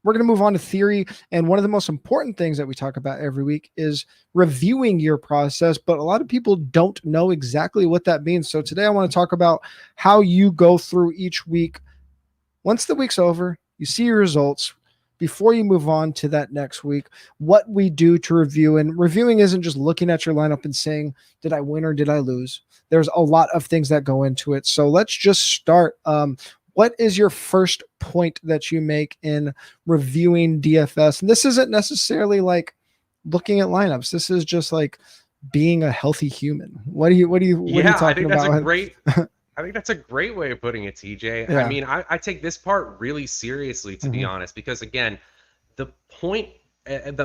we're going to move on to theory. And one of the most important things that we talk about every week is reviewing your process, but a lot of people don't know exactly what that means. So today I want to talk about how you go through each week. Once the week's over, you see your results. Before you move on to that next week, what we do to review. And reviewing isn't just looking at your lineup and saying, did I win or did I lose? There's a lot of things that go into it. So let's just start. What is your first point that you make in reviewing DFS? And this isn't necessarily like looking at lineups. This is just like being a healthy human. What are you talking about? I think that's a great way of putting it, TJ. Yeah. I mean, I take this part really seriously, to be honest, because again, the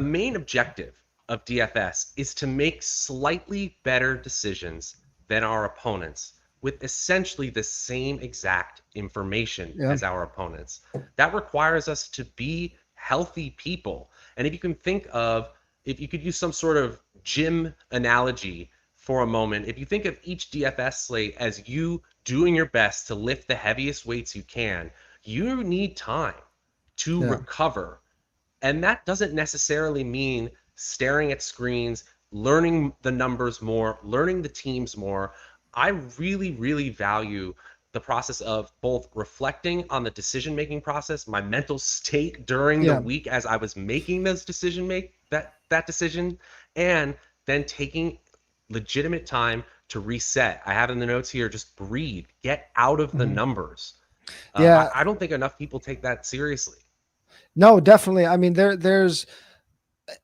main objective of DFS is to make slightly better decisions than our opponents with essentially the same exact information as our opponents. That requires us to be healthy people. And if you could use some sort of gym analogy for a moment, if you think of each DFS slate as you doing your best to lift the heaviest weights you can, you need time to recover. And that doesn't necessarily mean staring at screens, learning the numbers more, learning the teams more. I really, really value the process of both reflecting on the decision-making process, my mental state during the week as I was making those that decision, and then taking legitimate time to reset. I have in the notes here, just breathe, get out of the numbers. I don't think enough people take that seriously. No, definitely. I mean, this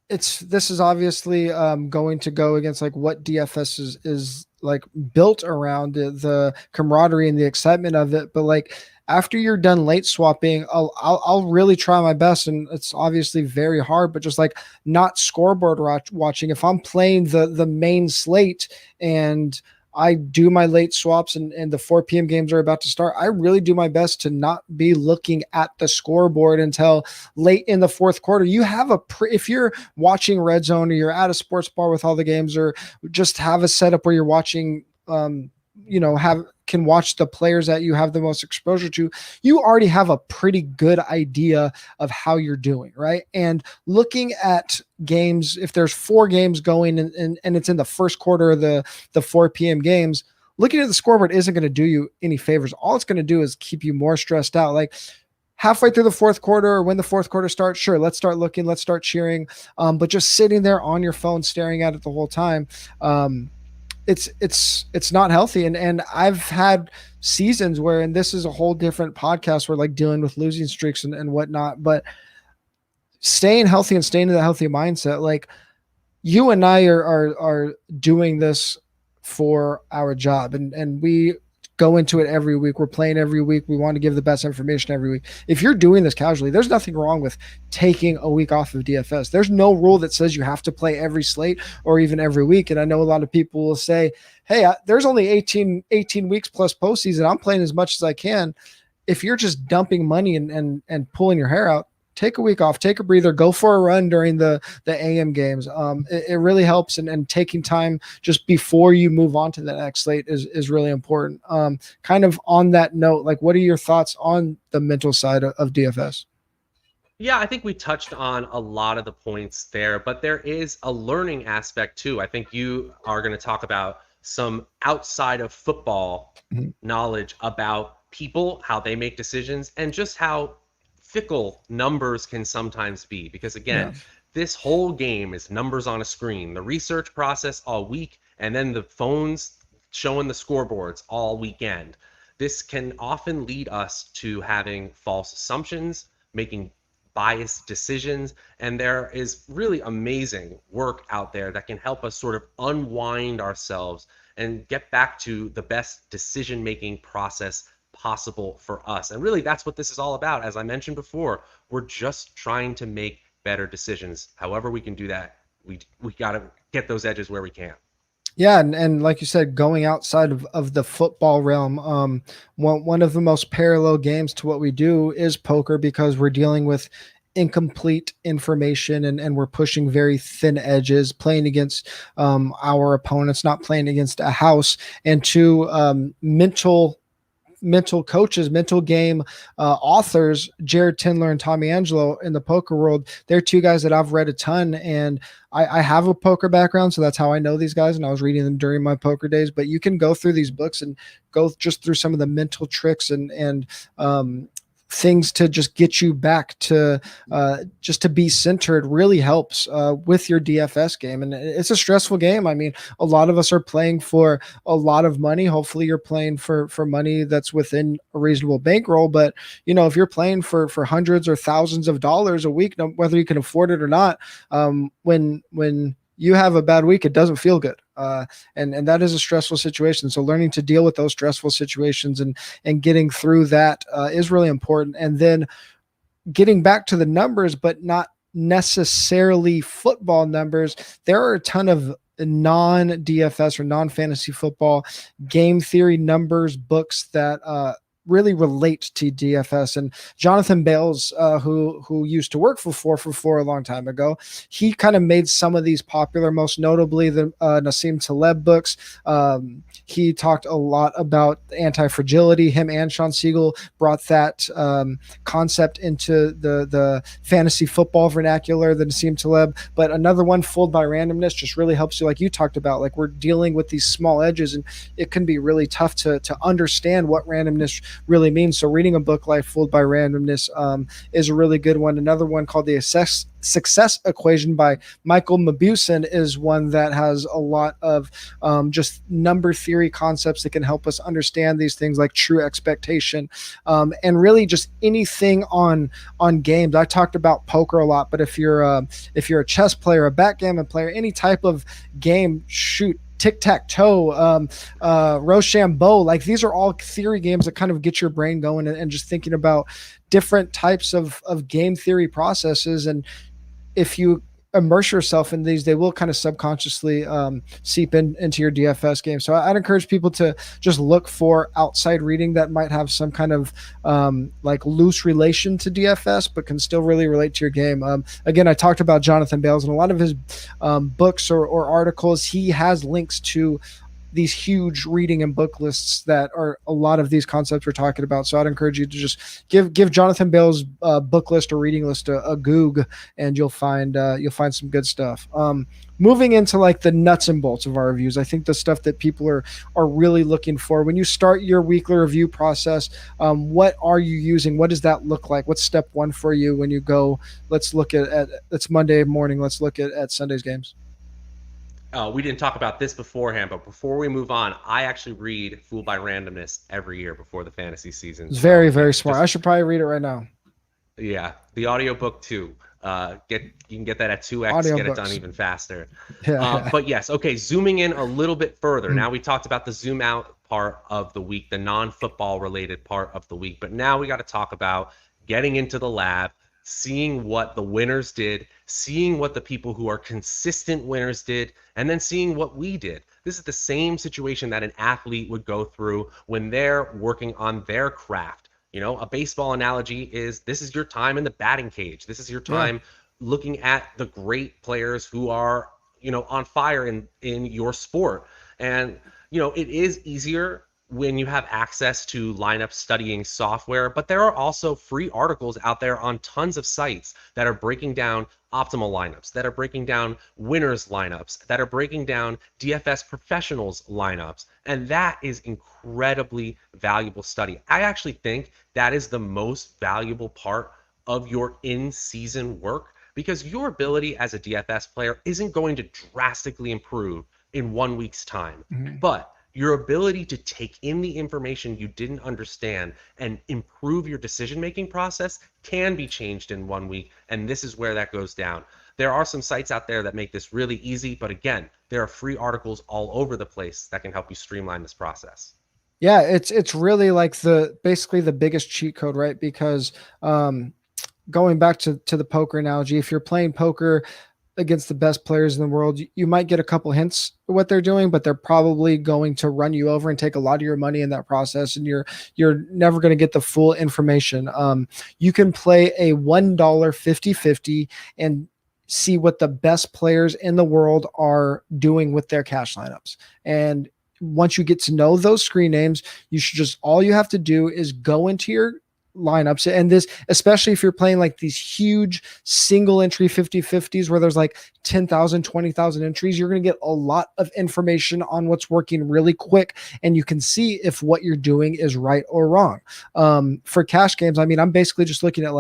is obviously going to go against like what DFS is like built around, the camaraderie and the excitement of it. But like after you're done late swapping, I'll really try my best, and it's obviously very hard, but just like not scoreboard watching. If I'm playing the main slate and I do my late swaps and the 4 p.m. games are about to start, I really do my best to not be looking at the scoreboard until late in the fourth quarter. You have if you're watching Red Zone or you're at a sports bar with all the games, or just have a setup where you're watching, can watch the players that you have the most exposure to, you already have a pretty good idea of how you're doing, right? And looking at games, if there's 4 games going and it's in the first quarter of the 4 p.m. games, looking at the scoreboard isn't going to do you any favors. All it's going to do is keep you more stressed out. Like halfway through the fourth quarter, or when the fourth quarter starts, sure, let's start looking, let's start cheering. But just sitting there on your phone, staring at it the whole time, it's not healthy. And I've had seasons where, and this is a whole different podcast, where like dealing with losing streaks and whatnot, but staying healthy and staying in the healthy mindset, like you and I are doing this for our job, and we go into it every week. We're playing every week. We want to give the best information every week. If you're doing this casually, there's nothing wrong with taking a week off of DFS. There's no rule that says you have to play every slate or even every week. And I know a lot of people will say, hey, there's only 18 weeks plus postseason. I'm playing as much as I can. If you're just dumping money and pulling your hair out, take a week off, take a breather, go for a run during the AM games. It really helps, and taking time just before you move on to the next slate is really important. Kind of on that note, like, what are your thoughts on the mental side of DFS? Yeah, I think we touched on a lot of the points there, but there is a learning aspect too. I think you are going to talk about some outside of football knowledge about people, how they make decisions, and just how fickle numbers can sometimes be, because again, this whole game is numbers on a screen, the research process all week, and then the phones showing the scoreboards all weekend. This can often lead us to having false assumptions, making biased decisions, and there is really amazing work out there that can help us sort of unwind ourselves and get back to the best decision-making process possible for us. And really, that's what this is all about. As I mentioned before, we're just trying to make better decisions. However we can do that, we got to get those edges where we can. Yeah, and like you said, going outside of the football realm, one of the most parallel games to what we do is poker, because we're dealing with incomplete information and we're pushing very thin edges, playing against our opponents, not playing against a house. And to mental mental coaches, mental game authors, Jared Tindler and Tommy Angelo in the poker world. They're two guys that I've read a ton, and I have a poker background, so that's how I know these guys, and I was reading them during my poker days. But you can go through these books and go just through some of the mental tricks and things to just get you back to just to be centered really helps with your DFS game. And it's a stressful game. I mean, a lot of us are playing for a lot of money. Hopefully you're playing for money that's within a reasonable bankroll. But, you know, if you're playing for hundreds or thousands of dollars a week, whether you can afford it or not, when you have a bad week, it doesn't feel good. And that is a stressful situation. So learning to deal with those stressful situations and getting through that is really important. And then getting back to the numbers, but not necessarily football numbers. There are a ton of non-DFS or non-fantasy football game theory numbers books that really relate to DFS. And Jonathan Bales, who used to work for 4for4 a long time ago, he kind of made some of these popular, most notably the Nassim Taleb books. He talked a lot about anti-fragility. Him and Sean Siegel brought that concept into the fantasy football vernacular, the Nassim Taleb. But another one, Fooled by Randomness, just really helps you, like you talked about, like we're dealing with these small edges, and it can be really tough to understand what randomness really means. So reading a book like Fooled by Randomness is a really good one. Another one called The Success Equation by Michael Mabusin is one that has a lot of just number theory concepts that can help us understand these things like true expectation and really just anything on games. I talked about poker a lot, but if you're a chess player, a backgammon player, any type of game, shoot, tic-tac-toe, Rochambeau, like these are all theory games that kind of get your brain going and just thinking about different types of game theory processes. And if you immerse yourself in these, they will kind of subconsciously seep into your DFS game. So I'd encourage people to just look for outside reading that might have some kind of like loose relation to DFS, but can still really relate to your game. Again, I talked about Jonathan Bales, and a lot of his books or articles, he has links to these huge reading and book lists that are a lot of these concepts we're talking about. So I'd encourage you to just give Jonathan Bale's book list or reading list a goog, and you'll find some good stuff. Moving into like the nuts and bolts of our reviews, I think the stuff that people are really looking for when you start your weekly review process. What are you using? What does that look like? What's step one for you when you go? Let's look at it's Monday morning. Let's look at Sunday's games. We didn't talk about this beforehand, but before we move on, I actually read Fooled by Randomness every year before the fantasy season. It's very, very smart. I should probably read it right now. Yeah, the audiobook too. You can get that at 2x, Audio get books. it done even faster. Yeah. But yes, okay, zooming in a little bit further. Now we talked about the zoom out part of the week, the non-football related part of the week, but now we got to talk about getting into the lab, seeing what the winners did, seeing what the people who are consistent winners did, and then seeing what we did. This is the same situation that an athlete would go through when they're working on their craft. You know, a baseball analogy is this is your time in the batting cage. This is your time looking at the great players who are, you know, on fire in your sport. And, you know, it is easier when you have access to lineup studying software, but there are also free articles out there on tons of sites that are breaking down optimal lineups, that are breaking down winners lineups, that are breaking down DFS professionals lineups. And that is incredibly valuable study. I actually think that is the most valuable part of your in-season work, because your ability as a DFS player isn't going to drastically improve in 1 week's time. But your ability to take in the information you didn't understand and improve your decision-making process can be changed in 1 week, and this is where that goes down. There are some sites out there that make this really easy, but again, there are free articles all over the place that can help you streamline this process. Yeah, it's really like basically the biggest cheat code, right? Because going back to the poker analogy, if you're playing poker against the best players in the world, you might get a couple hints of what they're doing, but they're probably going to run you over and take a lot of your money in that process, and you're never going to get the full information. You can play a $1 50-50 and see what the best players in the world are doing with their cash lineups. And once you get to know those screen names, you should just, all you have to do is go into your lineups. And this, especially if you're playing like these huge single entry 50-50s where there's like 10,000, 20,000 entries, you're going to get a lot of information on what's working really quick. And you can see if what you're doing is right or wrong. For cash games, I mean, I'm basically just looking at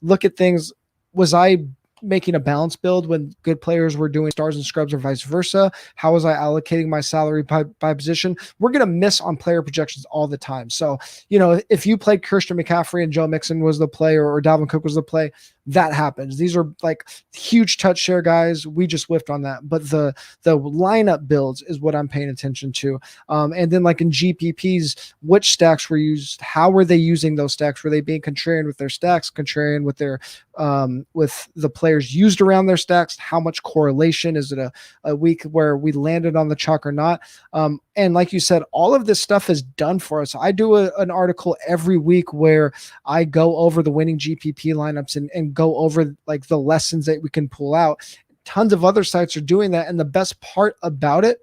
look at things. Was I making a balanced build when good players were doing stars and scrubs or vice versa? How was I allocating my salary by position? We're going to miss on player projections all the time. So, if you played Christian McCaffrey and Joe Mixon was the play, or Dalvin Cook was the play, that happens. These are like huge touch share guys. We just whiffed on that. But the lineup builds is what I'm paying attention to. And then like in GPPs, which stacks were used? How were they using those stacks? Were they being contrarian with their stacks, contrarian with their with the players used around their stacks? How much correlation? Is it a week where we landed on the chalk or not? And like you said, all of this stuff is done for us. I do an article every week where I go over the winning GPP lineups and go over like the lessons that we can pull out. Tons of other sites are doing that. And the best part about it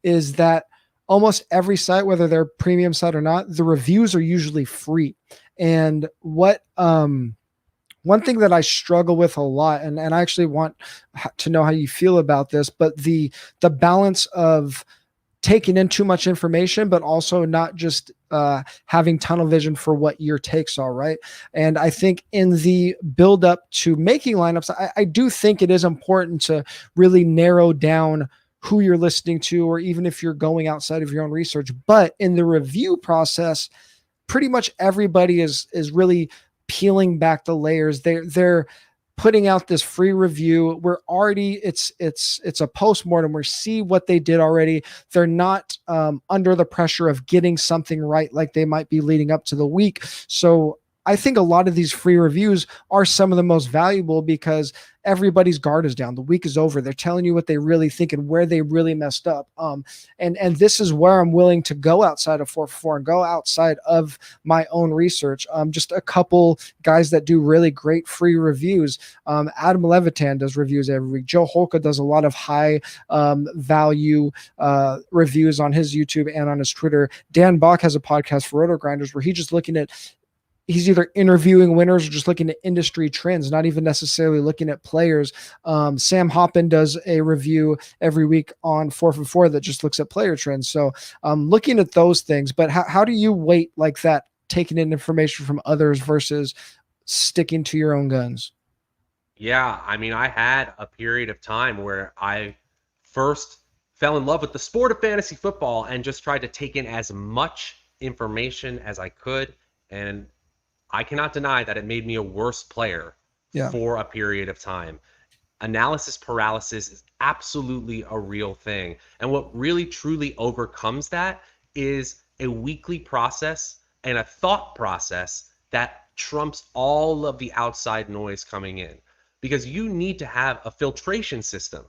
is that almost every site, whether they're premium site or not, the reviews are usually free. And one thing that I struggle with a lot, and I actually want to know how you feel about this, but the balance of taking in too much information, but also not just having tunnel vision for what your takes are, right? And I think in the build up to making lineups, I do think it is important to really narrow down who you're listening to, or even if you're going outside of your own research. But in the review process, pretty much everybody is really peeling back the layers. They're putting out this free review. We're already, it's a postmortem. We see what they did already. They're not under the pressure of getting something right like they might be leading up to the week. So I think a lot of these free reviews are some of the most valuable because everybody's guard is down. The week is over. They're telling you what they really think and where they really messed up. And this is where I'm willing to go outside of 4for4 and go outside of my own research. Just a couple guys that do really great free reviews. Adam Levitan does reviews every week. Joe Holka does a lot of high value reviews on his YouTube and on his Twitter. Dan Bach has a podcast for Roto Grinders where he's either interviewing winners or just looking at industry trends, not even necessarily looking at players. Sam Hoppin does a review every week on 4for4 that just looks at player trends. So looking at those things, but how do you weight like that, taking in information from others versus sticking to your own guns? Yeah, I mean, I had a period of time where I first fell in love with the sport of fantasy football and just tried to take in as much information as I could. And I cannot deny that it made me a worse player for a period of time. Analysis paralysis is absolutely a real thing. And what really truly overcomes that is a weekly process and a thought process that trumps all of the outside noise coming in. Because you need to have a filtration system.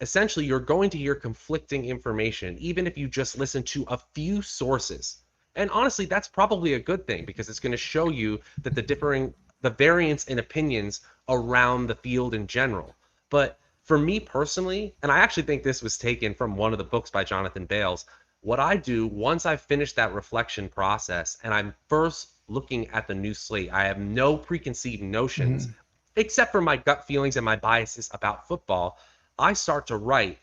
Essentially, you're going to hear conflicting information, even if you just listen to a few sources. And honestly, that's probably a good thing because it's going to show you that the variance in opinions around the field in general. But for me personally, and I actually think this was taken from one of the books by Jonathan Bales, what I do once I've finished that reflection process and I'm first looking at the new slate, I have no preconceived notions except for my gut feelings and my biases about football. I start to write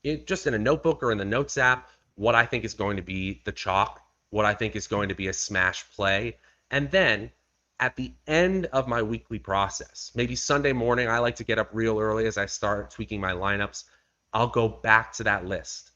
it just in a notebook or in the notes app what I think is going to be the chalk, what I think is going to be a smash play. And then at the end of my weekly process, maybe Sunday morning, I like to get up real early as I start tweaking my lineups. I'll go back to that list.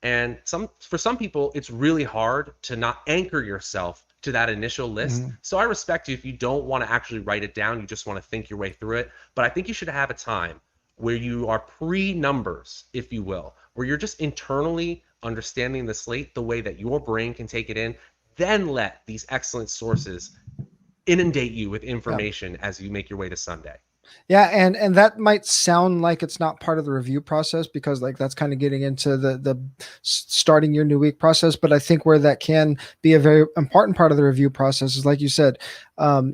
And for some people, it's really hard to not anchor yourself to that initial list. So I respect you if you don't want to actually write it down. You just want to think your way through it. But I think you should have a time where you are pre-numbers, if you will, where you're just internally understanding the slate the way that your brain can take it in, then let these excellent sources inundate you with information as you make your way to Sunday. Yeah, and that might sound like it's not part of the review process because like that's kind of getting into the starting your new week process. But I think where that can be a very important part of the review process is like you said,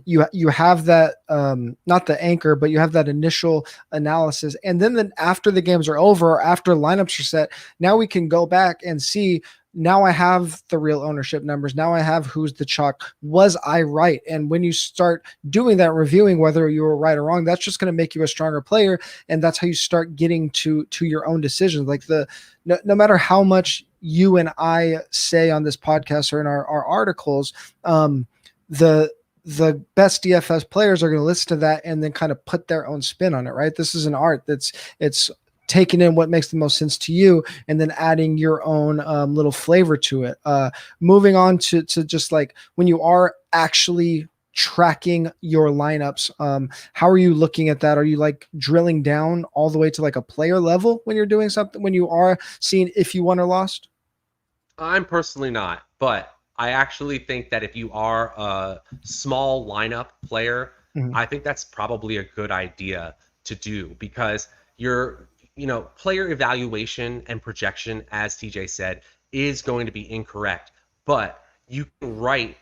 you have that not the anchor, but you have that initial analysis, and then after the games are over, or after lineups are set, now we can go back and see now I have the real ownership numbers. Now I have who's the chalk. Was I right? And when you start doing that, reviewing whether you were right or wrong, that's just going to make you a stronger player. And that's how you start getting to your own decisions. Like no matter how much you and I say on this podcast or in our articles, the the best DFS players are going to listen to that and then kind of put their own spin on it, right? This is an art it's taking in what makes the most sense to you and then adding your own little flavor to it. Moving on to just like when you are actually tracking your lineups, how are you looking at that? Are you like drilling down all the way to like a player level when you're doing something, when you are seeing if you won or lost? I'm personally not, but I actually think that if you are a small lineup player, Mhm. I think that's probably a good idea to do because your, player evaluation and projection, as TJ said, is going to be incorrect. But you can write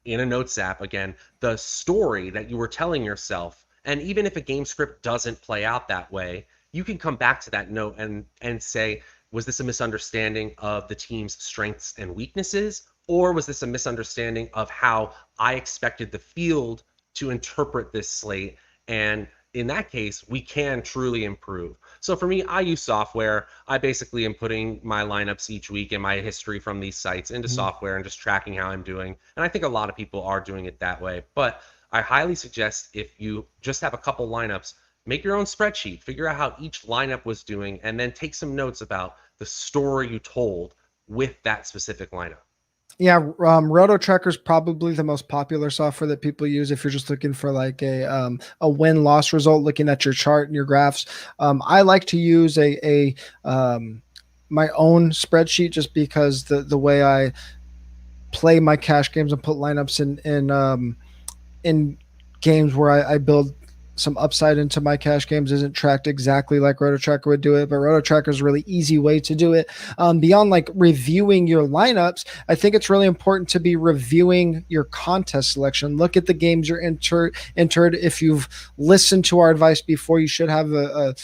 in a notes app again the story that you were telling yourself, and even if a game script doesn't play out that way, you can come back to that note and say, was this a misunderstanding of the team's strengths and weaknesses, or was this a misunderstanding of how I expected the field to interpret this slate? And in that case, we can truly improve. So for me, I use software. I basically am putting my lineups each week and my history from these sites into Mhm. software and just tracking how I'm doing. And I think a lot of people are doing it that way. But I highly suggest if you just have a couple lineups, make your own spreadsheet, figure out how each lineup was doing, and then take some notes about the story you told with that specific lineup. Yeah, Roto Tracker is probably the most popular software that people use if you're just looking for like a win loss result, looking at your chart and your graphs. I like to use a my own spreadsheet just because the way I play my cash games and put lineups in games where I build some upside into my cash games isn't tracked exactly like Roto Tracker would do it, but Roto Tracker is a really easy way to do it. Beyond like reviewing your lineups, I think it's really important to be reviewing your contest selection. Look at the games you're entered. If you've listened to our advice before, you should have a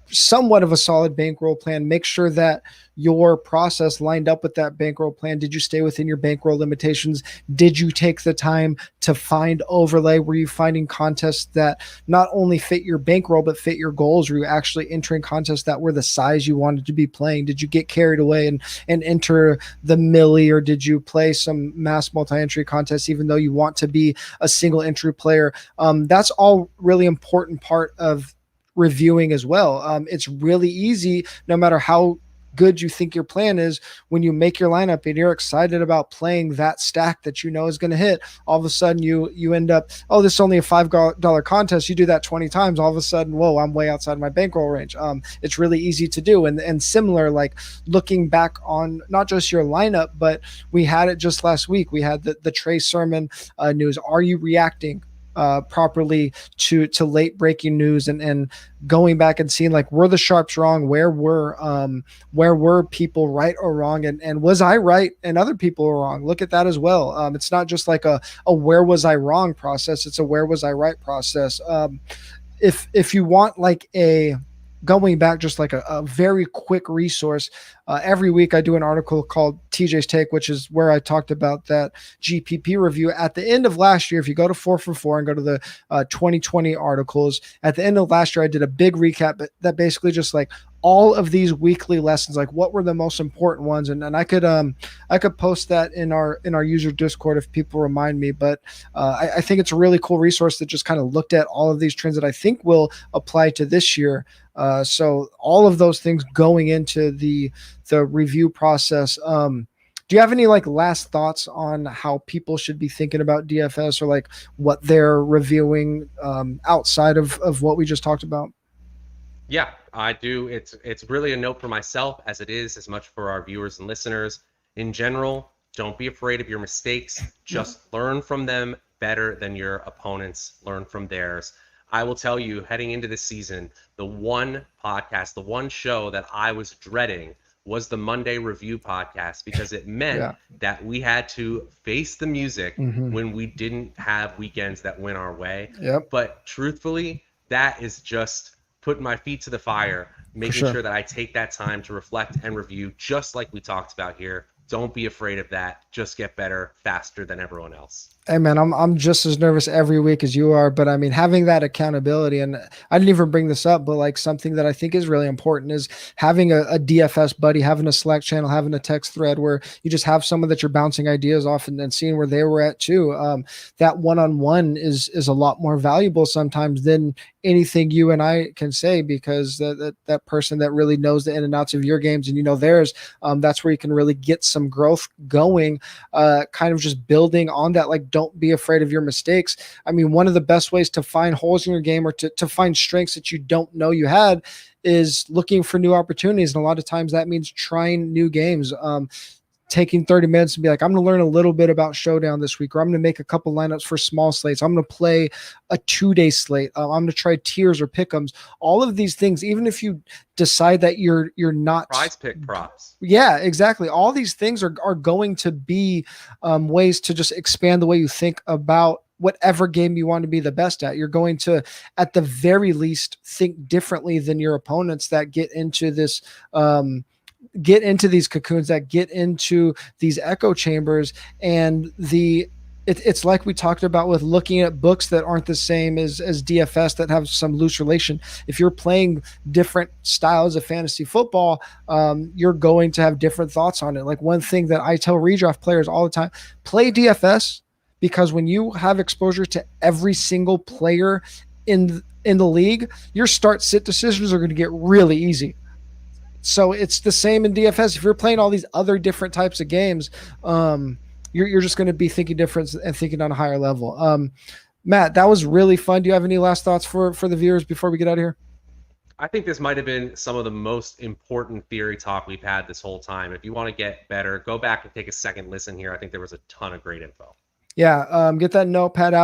somewhat of a solid bankroll plan. Make sure that your process lined up with that bankroll plan. Did you stay within your bankroll limitations? Did you take the time to find overlay? Were you finding contests that not only fit your bankroll but fit your goals? Were you actually entering contests that were the size you wanted to be playing? Did you get carried away and enter the millie, or did you play some mass multi-entry contests even though you want to be a single entry player? That's all really important part of reviewing as well. It's really easy, no matter how good you think your plan is, when you make your lineup and you're excited about playing that stack that you know is going to hit, all of a sudden you end up, oh, this is only a $5 contest. You do that 20 times, all of a sudden, whoa, I'm way outside my bankroll range. It's really easy to do. And similar, like looking back on not just your lineup, but we had it just last week. We had the Trey Sermon news. Are you reacting properly to late breaking news, and going back and seeing like, were the sharps wrong? Where were people right or wrong? And was I right and other people were wrong? Look at that as well. It's not just like a where was I wrong process. It's a where was I right process. If you want like a going back, just like a very quick resource, every week I do an article called TJ's Take, which is where I talked about that GPP review at the end of last year. If you go to 4for4 and go to the 2020 articles, at the end of last year I did a big recap that basically just like all of these weekly lessons, like what were the most important ones, and I could post that in our user Discord if people remind me. But I think it's a really cool resource that just kind of looked at all of these trends that I think will apply to this year. So all of those things going into the review process. Do you have any like last thoughts on how people should be thinking about DFS, or like what they're reviewing outside of what we just talked about? Yeah, I do. It's really a note for myself as it is as much for our viewers and listeners. In general, don't be afraid of your mistakes. Just learn from them better than your opponents learn from theirs. I will tell you, heading into this season, the one podcast, the one show that I was dreading was the Monday Review podcast, because it meant Yeah. that we had to face the music Mm-hmm. when we didn't have weekends that went our way. Yep. But truthfully, that is just putting my feet to the fire, For making sure. sure that I take that time to reflect and review, just like we talked about here, Don't be afraid of that. Just get better faster than everyone else. Hey man, I'm just as nervous every week as you are, but I mean having that accountability, and I didn't even bring this up, but like something that I think is really important is having a DFS buddy, having a Slack channel, having a text thread where you just have someone that you're bouncing ideas off and seeing where they were at too. That one-on-one is a lot more valuable sometimes than anything you and I can say, because that person that really knows the in and outs of your games and you know theirs, that's where you can really get some growth going, kind of just building on that. Like, don't be afraid of your mistakes. I mean, one of the best ways to find holes in your game or to find strengths that you don't know you had is looking for new opportunities. And a lot of times that means trying new games. Taking 30 minutes and be like, I'm going to learn a little bit about Showdown this week, or I'm going to make a couple lineups for small slates. I'm going to play a 2-day slate. I'm going to try tiers or pick'ems. All of these things, even if you decide that you're not prize pick props. Yeah, exactly. All these things are going to be ways to just expand the way you think about whatever game you want to be the best at. You're going to, at the very least, think differently than your opponents that get into this, get into these cocoons, that get into these echo chambers. And it's like we talked about with looking at books that aren't the same as DFS, that have some loose relation. If you're playing different styles of fantasy football, you're going to have different thoughts on it. Like, one thing that I tell redraft players all the time, play DFS, because when you have exposure to every single player in the league, your start sit decisions are going to get really easy. So it's the same in DFS. If you're playing all these other different types of games, you're just going to be thinking different and thinking on a higher level. Matt, that was really fun. Do you have any last thoughts for the viewers before we get out of here? I think this might have been some of the most important theory talk we've had this whole time. If you want to get better, go back and take a second listen here. I think there was a ton of great info. Yeah, get that notepad out.